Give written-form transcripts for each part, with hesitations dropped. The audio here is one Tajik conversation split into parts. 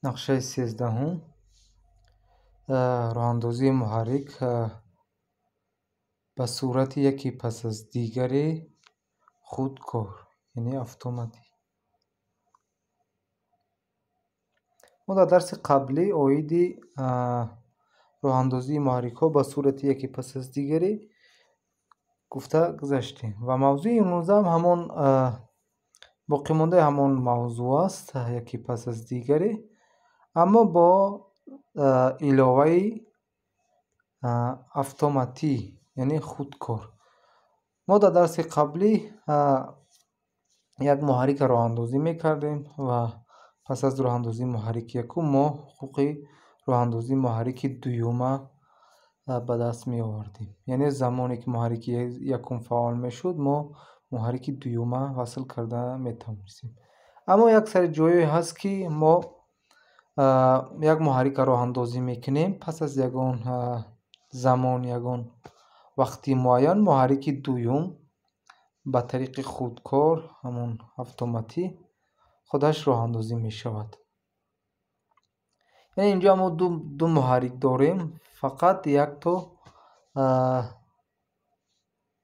نقشه 13 راه اندازی محرک به صورت یکی پس از دیگری خودکار یعنی اتوماتی. ما در درس قبلی اویدی راه اندازی محرک ها به صورت یکی پس از دیگری گفته گذاشتیم و موضوع امروز هم همون باقی مانده همون موضوع است، یکی پس از دیگری، اما با علاوه اتوماتی یعنی خودکار. ما در درس قبلی یک محرک راه اندازی میکردیم و پس از راه اندازی محرک یکم ما حقوق راه اندازی محرک دوم به دست می آوردیم. یعنی زمانی که محرک یکم فعال میشد ما محرک دوم وصل کرده میتونستیم. اما یک سری جایی هست که ما یک محرک راه اندازی میکنیم، پس از یگان زمان یگان وقتی معین محرک دوم به طریق خودکار همون اتوماتی خودش راه اندازی می شود. یعنی اینجا ما دو محرک داریم، فقط یک تا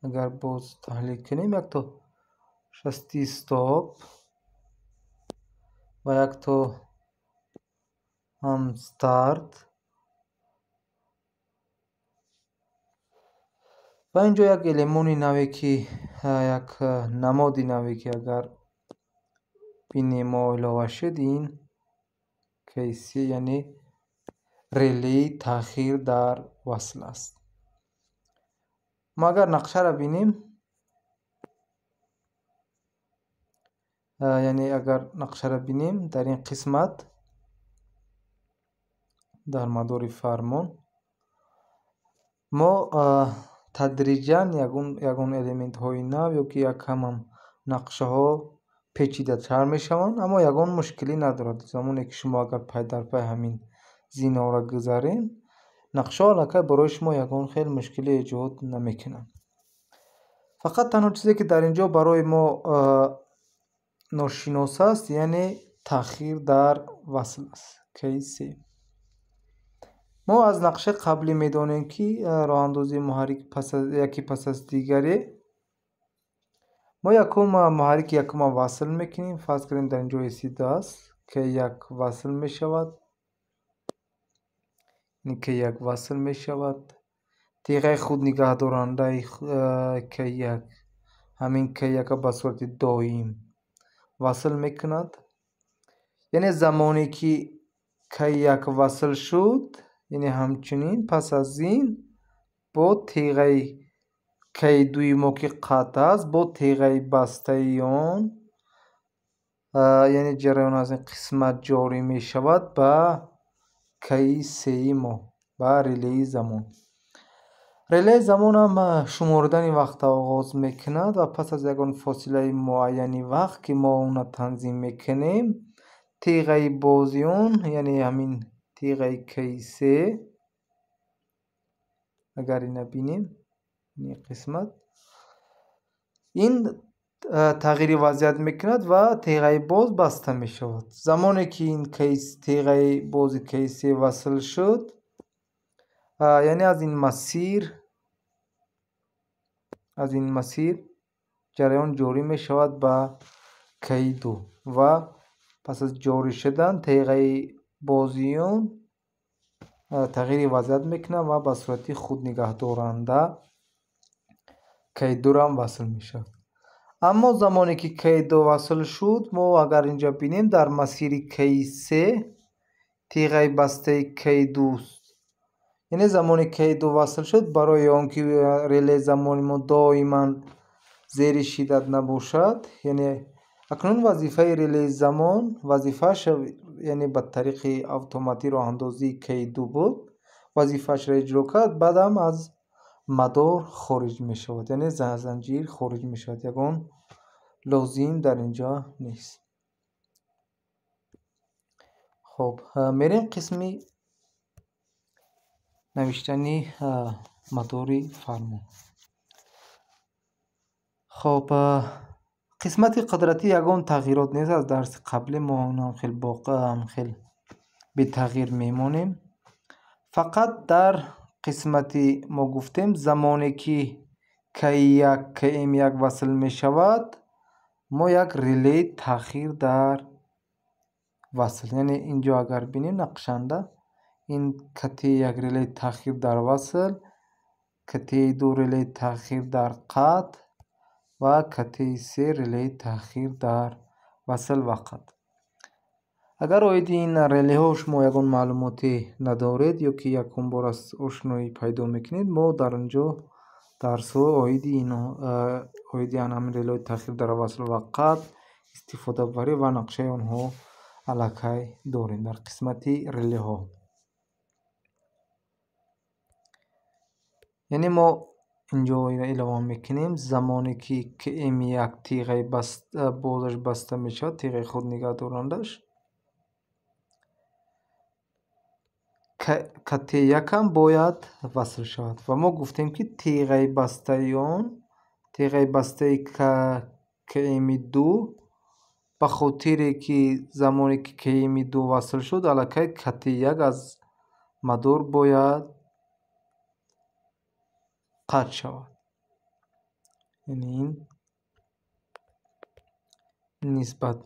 اگر باز تحلیل کنیم یک تا شستی استاپ و یک تا هم استارت و اینجا یک المانی نوی که یک نمادی نوی که اگر بینیم ما علاوه شد این کیسی یعنی ریلی تاخیر در وصل است. ما اگر نقشه را بینیم یعنی اگر نقشه را بینیم در این قسمت در مدار فرمان ما تدریجاً یگون الیمنت های نو یا که یک هم نقشه ها پیچیده تر می شوند، اما یگون مشکلی ندارد. زمانی که شما اگر پای در پای همین زینا را گذارین نقشه ها لکه برای شما یگون خیلی مشکلی ایجاد نمی کنند. فقط تنها چیزی که در اینجا برای ما ناشناس است یعنی تاخیر در وصل است. کیسی ما از نقشه قبلی میدانیم که راه اندازی محرک یکی پس از دیگری ما محرک یکم وصل میکنیم. فرض کنیم در اینجا رسیده است که یک وصل میشود، این که یک وصل میشود. تیغه خود نگه دارنده که یک همین که یک به صورت دائم وصل میکند. یعنی زمانی که یک وصل شد یعنی همچنین پس از این با تیغه کی دوی ما که قطع است با تیغه بسته آن یعنی جریان از این قسمت جاری می شود به کی سه ما به ریلی زمان. ریلی زمان هم شمردن وقت آغاز میکند و پس از یکان فاصله معینی وقت که ما اون تنظیم میکنیم تیغه بازیون یعنی همین تیغه کیسه اگر این بینیم این قسمت این تغییر وضعیت میکند و تیغه باز بسته میشود. زمانی که این تیغه باز کیسه وصل شد یعنی از این مسیر جریان جاری میشود به کی دو و پس از جاری شدن تیغه بازیون تغییر وضعیت میکنه و به صورت خود نگه دارنده کی دو هم وصل میشود. اما زمانی که کی دو وصل شد ما اگر اینجا بینیم در مسیر کی سه تیغه بسته کی دوست، یعنی زمانی کی دو وصل شد برای آنکه ریلی زمانی ما دائما زیر شدت نباشد، یعنی اکنون وظیفه ریلی زمان وظیفهش یعنی به طریق اتوماتی راه اندازی کی دو بود، وظیفهش را اجرا کرد بعدم از مدار خارج می شود یعنی زنجیر خارج می شود، یگان لازم در اینجا نیست. خب میریم قسمی نوشتنی مداری فرمان. خب قسمت قدرتی یگان تغییرات نیست از درس قبلی ما، اونم خیلی باقی هم خیلی бетағйир мемонем. фақат дар қисмати мо гуфтем замоне ки K1 KM1 васл мешавад, мо як релеи таъхир дар васл, яъне инҷо агар бинем нақшанда ин KT1 релеи таъхир дар васл, KT2 релеи таъхир дар қатъ ва KT3 релеи таъхир дар васл ва қатъ. агар оиди ин релеҳо шумо ягон маълумоте надоред ё ки якум бор аст ошноӣ пайдо мекунед, мо дар онҷо дарсҳо оиди ҳамин релеҳои таъхир дар васл ва қатъ, истифодабарӣ ва нақшаи онҳо аллакай дорем дар қисмати релеҳо. яъне мо инҷо илова мекунем замоне ки KM1 тиғаи бозаш баста мешавад, тиғаи худ нигаҳдорандаш, KT1 ҳам бояд васл шавад ва мо гуфтем ки тиғаи бастаи KM2 ба хотире ки замоне ки KM2 васл шуд, аллакай KT1 аз мадор бояд қатъ шавад. яъне ин нисбат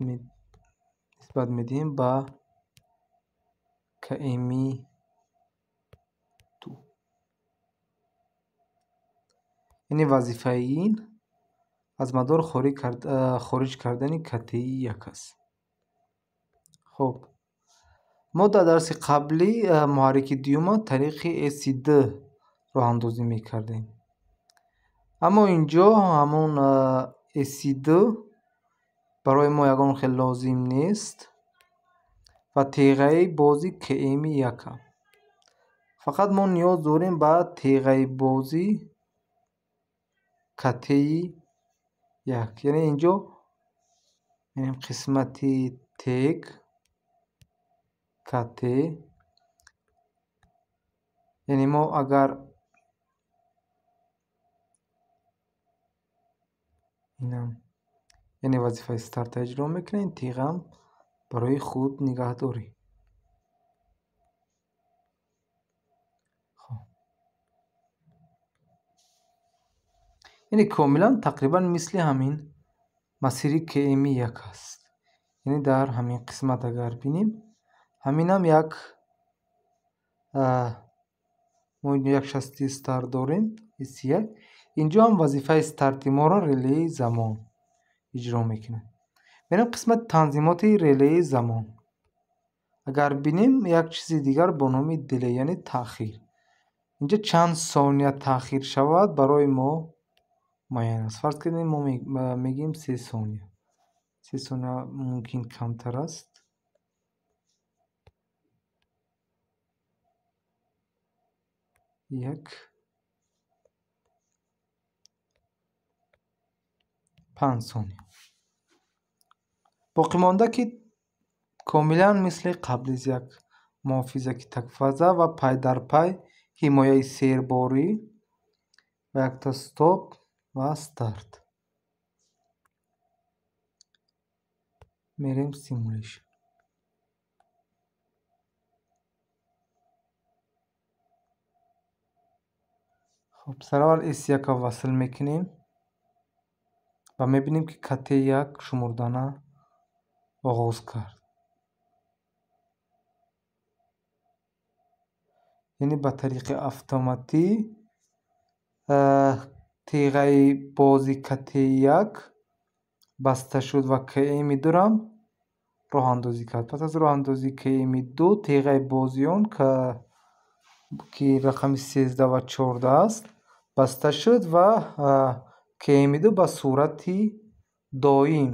медиҳем ба KM2. яъне вазифаи ин аз мадор хориҷ кардани KT1 аст. хуб, мо дар дарси қаблӣ муҳаррики дуюма тариқи ACD роҳандозӣ мекардем. аммо инҷо ҳамон ACD барои мо ягон хел лозим нест ва тиғаи бози KM1. фақат мо ниёз дорем ба тиғаи бози KT1. яъне инҷо мерем қисмати тег KT, яъне мо агар яъне вазифаи старта иҷро мекунем, тиғам барои худ нигаҳ дорем. яъне комилан тақрибан мисли ҳамин масири KM1 аст. яъне дар ҳамин қисмат агар бинем, ҳаминам мо як шасти старт дорем S1. инҷо ҳам вазифаи старти моро релеи замон иҷро мекунад. мерем қисмати танзимоти релеи замон. агар бинем як чизи дигар бо номи делей, яъне таъхир. инҷо чанд сония таъхир шавад барои мо муайян аст. фарз кунем мо мегӯем 3 сония. 3 сония мумкин камтар аст. як 5 сония. боқимонда ки комилан мисли қаблиз як муҳофизаки такфаза ва пайдарпай ҳимояи серборӣ ва якта стоп ва старт. мерем simulation. хуб, сараввал S1 васл мекунем ва мебинем ки KT1 шумурдана оғоз кард. яъне ба тариқи автоматӣ тиғаи бози KT1 баста шуд ва KM2 роҳандозӣ кард. пас аз роҳандозии KM2 тиғаи бози он ки рақами 13 ва 14 аст баста шуд ва KM2 ба сурати доим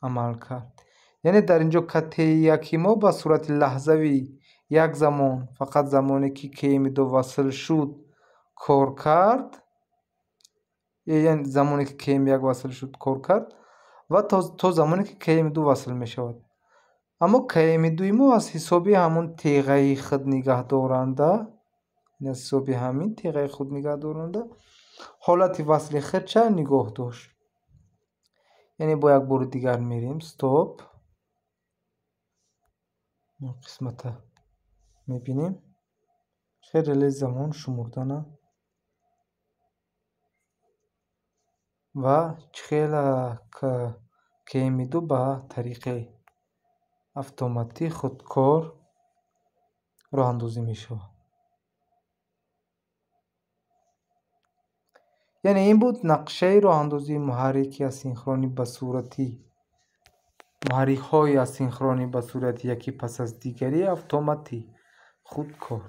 амал кард. яъне дар инҷо KT1 мо ба сурати лаҳзавӣ як замон, фақат замоне ки KM2 васл шуд кор кард, яъне замоне ки KM1 васл шуд кор кард ва то замоне ки KM2 васл мешавад. аммо KM2 мо аз ҳисоби ҳамон тиғаи худ нигаҳдоранда, аз ҳисоби ҳамин тиғаи худ нигаҳдоранда ҳолати васли худша нигоҳ дошт. яъне бо як бори дигар мерем стоп. қисмата мебинем хеле замон шумурдана ва чӣ хела кемиду ба тариқи автоматӣ худкор роҳандозӣ мешавад. яъне ин буд нақшаи роҳандозии муҳаррики асинхрони ба сурати муҳаррикҳои асинхрони ба сурати яке пас аз дигари автоматӣ худкор.